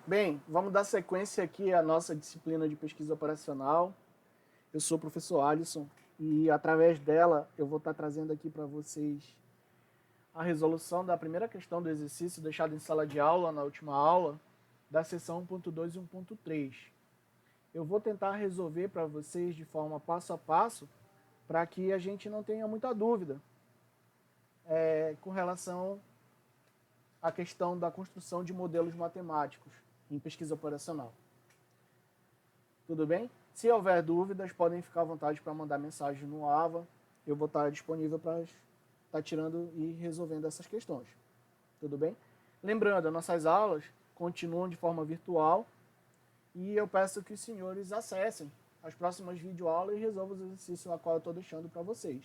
Bem, vamos dar sequência aqui à nossa disciplina de pesquisa operacional. Eu sou o professor Alisson e através dela eu vou estar trazendo aqui para vocês a resolução da primeira questão do exercício deixado em sala de aula na última aula, da seção 1.2 e 1.3. Eu vou tentar resolver para vocês de forma passo a passo para que a gente não tenha muita dúvida com relação à questão da construção de modelos matemáticos em pesquisa operacional. Tudo bem? Se houver dúvidas, podem ficar à vontade para mandar mensagem no AVA. Eu vou estar disponível para estar tirando e resolvendo essas questões. Tudo bem? Lembrando, as nossas aulas continuam de forma virtual e eu peço que os senhores acessem as próximas videoaulas e resolvam os exercícios a qual eu estou deixando para vocês.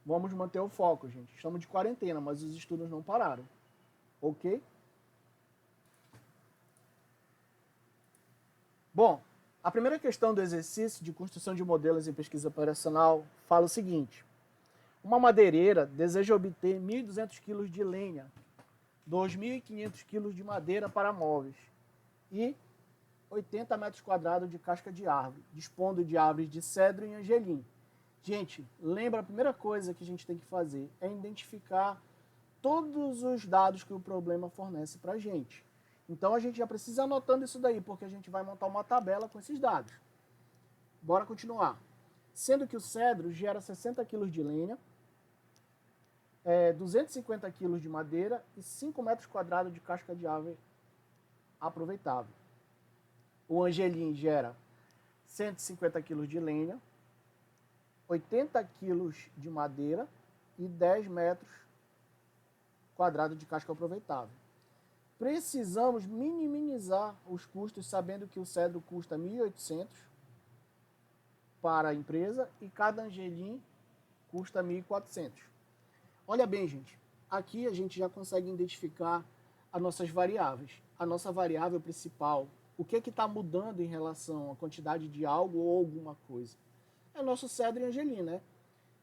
Vamos manter o foco, gente. Estamos de quarentena, mas os estudos não pararam. Ok? Bom, a primeira questão do exercício de construção de modelos em pesquisa operacional fala o seguinte: uma madeireira deseja obter 1.200 kg de lenha, 2.500 kg de madeira para móveis e 80 metros quadrados de casca de árvore, dispondo de árvores de cedro e angelim. Gente, lembra, a primeira coisa que a gente tem que fazer é identificar todos os dados que o problema fornece para a gente. Então a gente já precisa anotando isso daí, porque a gente vai montar uma tabela com esses dados. Bora continuar. Sendo que o cedro gera 60 kg de lenha, 250 kg de madeira e 5 metros quadrados de casca de árvore aproveitável. O angelim gera 150 kg de lenha, 80 kg de madeira e 10 metros quadrados de casca aproveitável. Precisamos minimizar os custos, sabendo que o cedro custa 1.800 para a empresa e cada angelim custa 1.400. Olha bem, gente, aqui a gente já consegue identificar as nossas variáveis. A nossa variável principal, o que está mudando em relação à quantidade de algo ou alguma coisa? É o nosso cedro e angelim, né?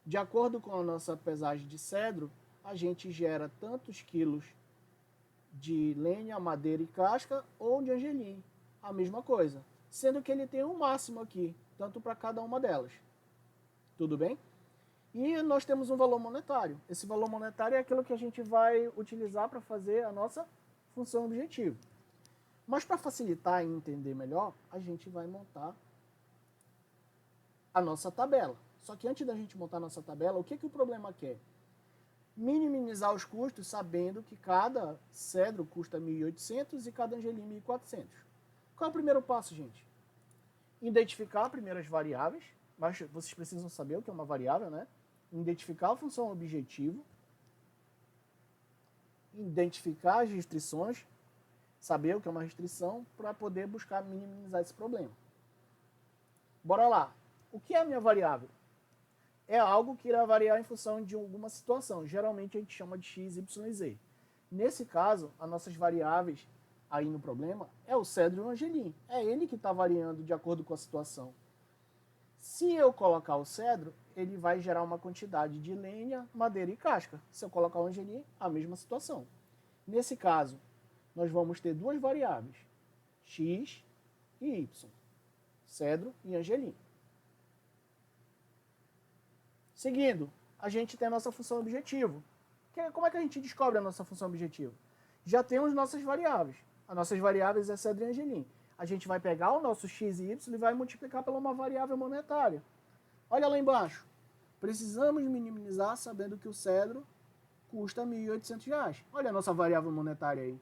De acordo com a nossa pesagem de cedro, a gente gera tantos quilos de lenha, madeira e casca ou de angelim, a mesma coisa. Sendo que ele tem um máximo aqui, tanto para cada uma delas. Tudo bem? E nós temos um valor monetário. Esse valor monetário é aquilo que a gente vai utilizar para fazer a nossa função objetivo. Mas para facilitar e entender melhor, a gente vai montar a nossa tabela. Só que antes da gente montar a nossa tabela, o que o problema quer? Minimizar os custos, sabendo que cada cedro custa 1.800 e cada angelim 1.400. Qual é o primeiro passo, gente? Identificar primeiro as variáveis, mas vocês precisam saber o que é uma variável, né? Identificar a função objetivo, identificar as restrições, saber o que é uma restrição, para poder buscar minimizar esse problema. Bora lá. O que é a minha variável? É algo que irá variar em função de alguma situação. Geralmente a gente chama de x, y e z. Nesse caso, as nossas variáveis aí no problema é o cedro e o angelim. É ele que está variando de acordo com a situação. Se eu colocar o cedro, ele vai gerar uma quantidade de lenha, madeira e casca. Se eu colocar o angelim, a mesma situação. Nesse caso, nós vamos ter duas variáveis, x e y, cedro e angelim. Seguindo, a gente tem a nossa função objetivo. Como é que a gente descobre a nossa função objetivo? Já temos nossas variáveis. As nossas variáveis é cedro e angelim. A gente vai pegar o nosso x e y e vai multiplicar pela uma variável monetária. Olha lá embaixo. Precisamos minimizar sabendo que o cedro custa R$ 1.800. Olha a nossa variável monetária aí.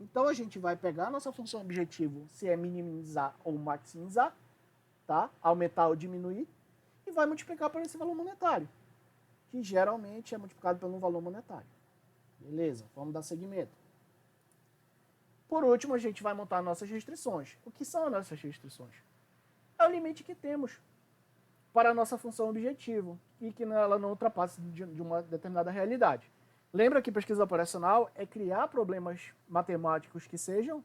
Então a gente vai pegar a nossa função objetivo, se é minimizar ou maximizar, tá? Aumentar ou diminuir, e vai multiplicar por esse valor monetário, que geralmente é multiplicado pelo valor monetário. Beleza? Vamos dar seguimento. Por último, a gente vai montar nossas restrições. O que são as nossas restrições? É o limite que temos para a nossa função objetivo e que ela não ultrapasse de uma determinada realidade. Lembra que pesquisa operacional é criar problemas matemáticos que sejam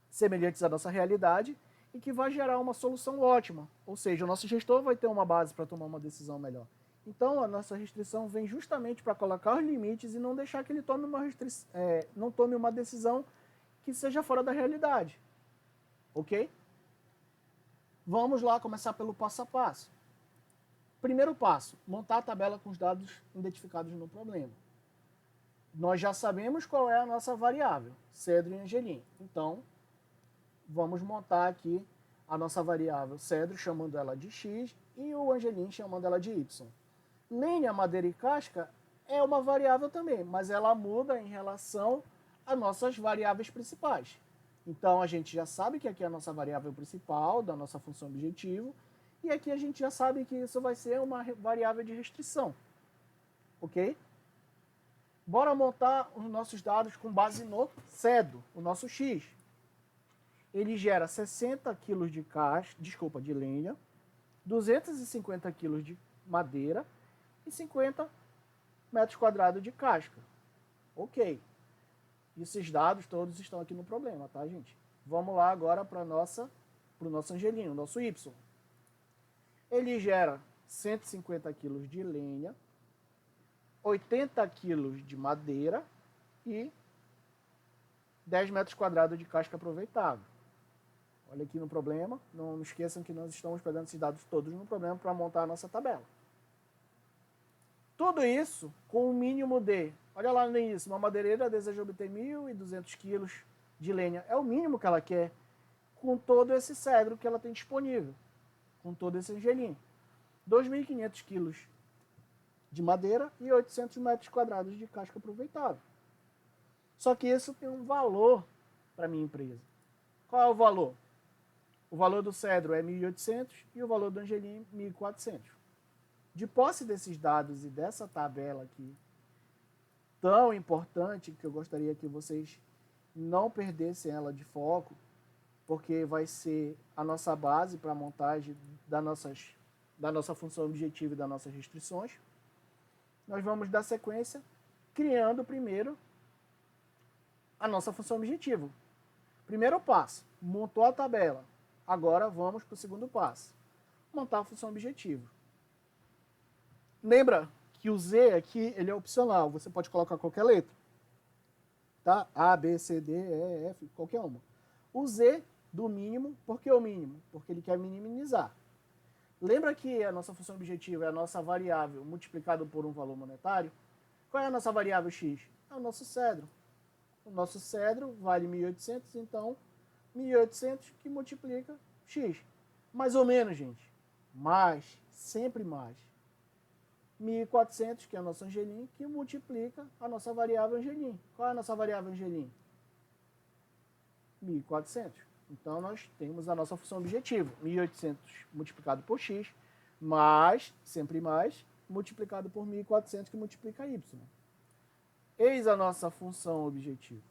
semelhantes à nossa realidade e que vai gerar uma solução ótima. Ou seja, o nosso gestor vai ter uma base para tomar uma decisão melhor. Então, a nossa restrição vem justamente para colocar os limites e não deixar que ele tome não tome uma decisão que seja fora da realidade. Ok? Vamos lá começar pelo passo a passo. Primeiro passo, montar a tabela com os dados identificados no problema. Nós já sabemos qual é a nossa variável, Cedro e Angelim. Então, vamos montar aqui a nossa variável Cedro, chamando ela de X, e o Angelim chamando ela de Y. Lenha, madeira e casca é uma variável também, mas ela muda em relação às nossas variáveis principais. Então, a gente já sabe que aqui é a nossa variável principal, da nossa função objetivo, e aqui a gente já sabe que isso vai ser uma variável de restrição. Ok? Bora montar os nossos dados com base no Cedro, o nosso X. Ele gera 60 kg de lenha, 250 kg de madeira e 50 metros quadrados de casca. Ok. Esses dados todos estão aqui no problema, tá, gente? Vamos lá agora para o nosso angelinho, nosso Y. Ele gera 150 kg de lenha, 80 kg de madeira e 10 metros quadrados de casca aproveitável. Olha aqui no problema. Não esqueçam que nós estamos pegando esses dados todos no problema para montar a nossa tabela. Tudo isso com o mínimo de... Olha lá no início, uma madeireira deseja obter 1.200 kg de lenha. É o mínimo que ela quer com todo esse cedro que ela tem disponível. Com todo esse angelim. 2.500 kg de madeira e 800 metros quadrados de casca aproveitável. Só que isso tem um valor para a minha empresa. Qual é o valor? O valor do cedro é 1.800 e o valor do angelim 1.400. De posse desses dados e dessa tabela aqui, tão importante, que eu gostaria que vocês não perdessem ela de foco, porque vai ser a nossa base para a montagem da nossa função objetiva e das nossas restrições. Nós vamos dar sequência criando primeiro a nossa função objetivo. Primeiro passo, montou a tabela. Agora vamos para o segundo passo, montar a função objetivo. Lembra que o Z aqui ele é opcional, você pode colocar qualquer letra. Tá? A, B, C, D, E, F, qualquer uma. O Z do mínimo, por que o mínimo? Porque ele quer minimizar. Lembra que a nossa função objetiva é a nossa variável multiplicada por um valor monetário? Qual é a nossa variável X? É o nosso cedro. O nosso cedro vale 1.800, então 1.800 que multiplica X. Mais ou menos, gente. Mais, sempre mais. 1.400, que é o nosso angelim, que multiplica a nossa variável angelim. Qual é a nossa variável angelim? 1.400. Então, nós temos a nossa função objetivo. 1.800 multiplicado por x, mais, sempre mais, multiplicado por 1.400, que multiplica y. Eis a nossa função objetivo.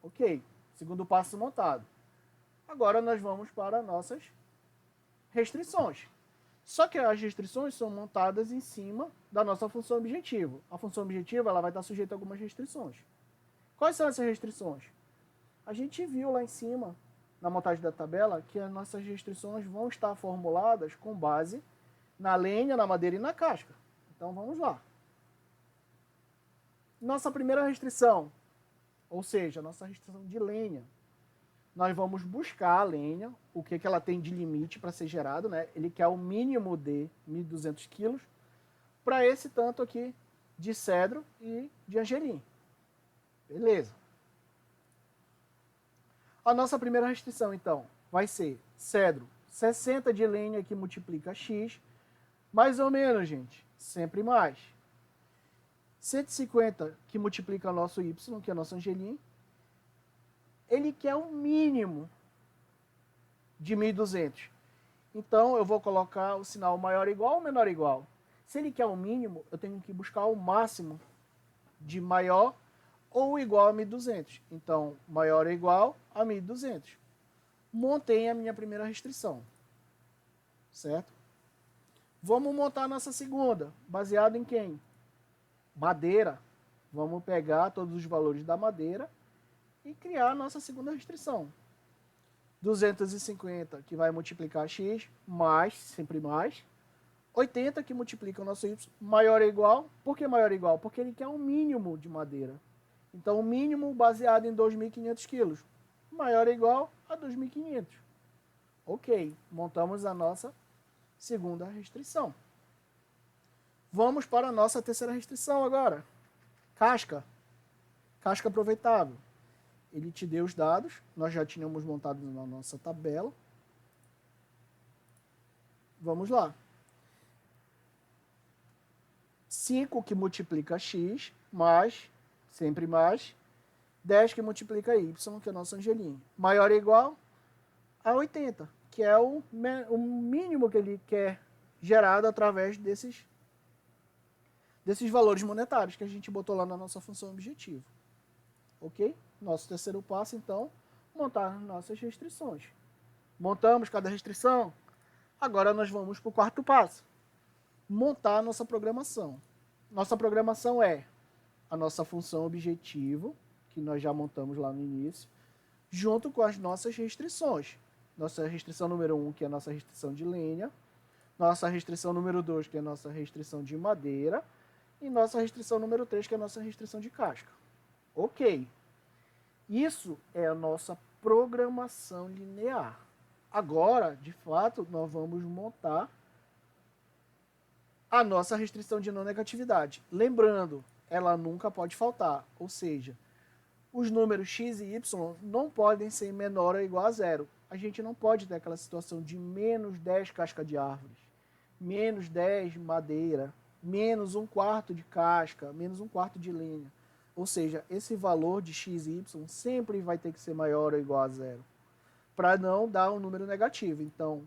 Ok, segundo passo montado. Agora, nós vamos para nossas restrições. Só que as restrições são montadas em cima da nossa função objetivo. A função objetiva ela vai estar sujeita a algumas restrições. Quais são essas restrições? A gente viu lá em cima, na montagem da tabela, que as nossas restrições vão estar formuladas com base na lenha, na madeira e na casca. Então vamos lá. Nossa primeira restrição, ou seja, nossa restrição de lenha. Nós vamos buscar a lenha, o que ela tem de limite para ser gerado, né? Ele quer o mínimo de 1.200 kg para esse tanto aqui de cedro e de angelim. Beleza. A nossa primeira restrição, então, vai ser cedro 60 de lenha que multiplica x, mais ou menos, gente, sempre mais. 150 que multiplica o nosso y, que é o nosso angelim. Ele quer um mínimo de 1.200. Então, eu vou colocar o sinal maior igual ou menor igual. Se ele quer um mínimo, eu tenho que buscar o máximo de maior ou igual a 1.200. Então, maior ou igual a 1.200. Montei a minha primeira restrição. Certo? Vamos montar a nossa segunda, baseado em quem? Madeira. Vamos pegar todos os valores da madeira e criar a nossa segunda restrição. 250 que vai multiplicar x, mais, sempre mais. 80 que multiplica o nosso y, maior ou igual. Por que maior ou igual? Porque ele quer um mínimo de madeira. Então, o mínimo baseado em 2.500 quilos. Maior ou igual a 2.500. Ok, montamos a nossa segunda restrição. Vamos para a nossa terceira restrição agora. Casca. Casca aproveitável. Ele te deu os dados, nós já tínhamos montado na nossa tabela. Vamos lá. 5 que multiplica x, mais, sempre mais, 10 que multiplica y, que é o nosso angelinho. Maior ou igual a 80, que é o mínimo que ele quer gerado através desses valores monetários que a gente botou lá na nossa função objetivo. Ok? Nosso terceiro passo, então, montar nossas restrições. Montamos cada restrição. Agora nós vamos para o quarto passo. Montar a nossa programação. Nossa programação é a nossa função objetivo, que nós já montamos lá no início, junto com as nossas restrições. Nossa restrição número 1, que é a nossa restrição de lenha. Nossa restrição número 2, que é a nossa restrição de madeira. E nossa restrição número 3, que é a nossa restrição de casca. Ok. Isso é a nossa programação linear. Agora, de fato, nós vamos montar a nossa restrição de não negatividade. Lembrando, ela nunca pode faltar. Ou seja, os números x e y não podem ser menor ou igual a zero. A gente não pode ter aquela situação de menos 10 casca de árvores, menos 10 madeira, menos 1/4 de casca, menos 1/4 de lenha. Ou seja, esse valor de x e y sempre vai ter que ser maior ou igual a zero, para não dar um número negativo. Então,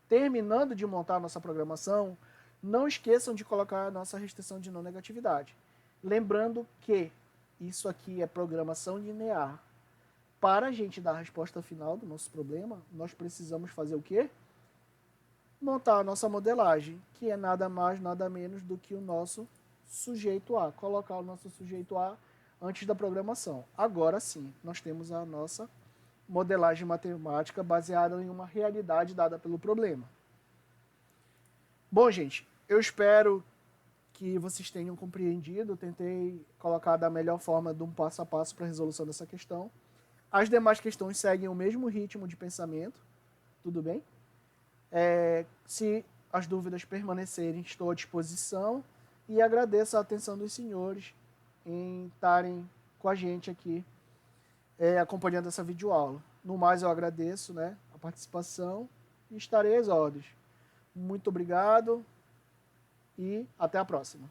terminando de montar a nossa programação, não esqueçam de colocar a nossa restrição de não negatividade. Lembrando que isso aqui é programação linear. Para a gente dar a resposta final do nosso problema, nós precisamos fazer o quê? Montar a nossa modelagem, que é nada mais, nada menos do que o nosso sujeito A. Colocar o nosso sujeito A antes da programação. Agora sim, nós temos a nossa modelagem matemática baseada em uma realidade dada pelo problema. Bom, gente, eu espero que vocês tenham compreendido. Eu tentei colocar da melhor forma, de um passo a passo para a resolução dessa questão. As demais questões seguem o mesmo ritmo de pensamento, tudo bem? Se as dúvidas permanecerem, estou à disposição e agradeço a atenção dos senhores em estarem com a gente aqui, acompanhando essa videoaula. No mais, eu agradeço, né, a participação e estarei às ordens. Muito obrigado e até a próxima.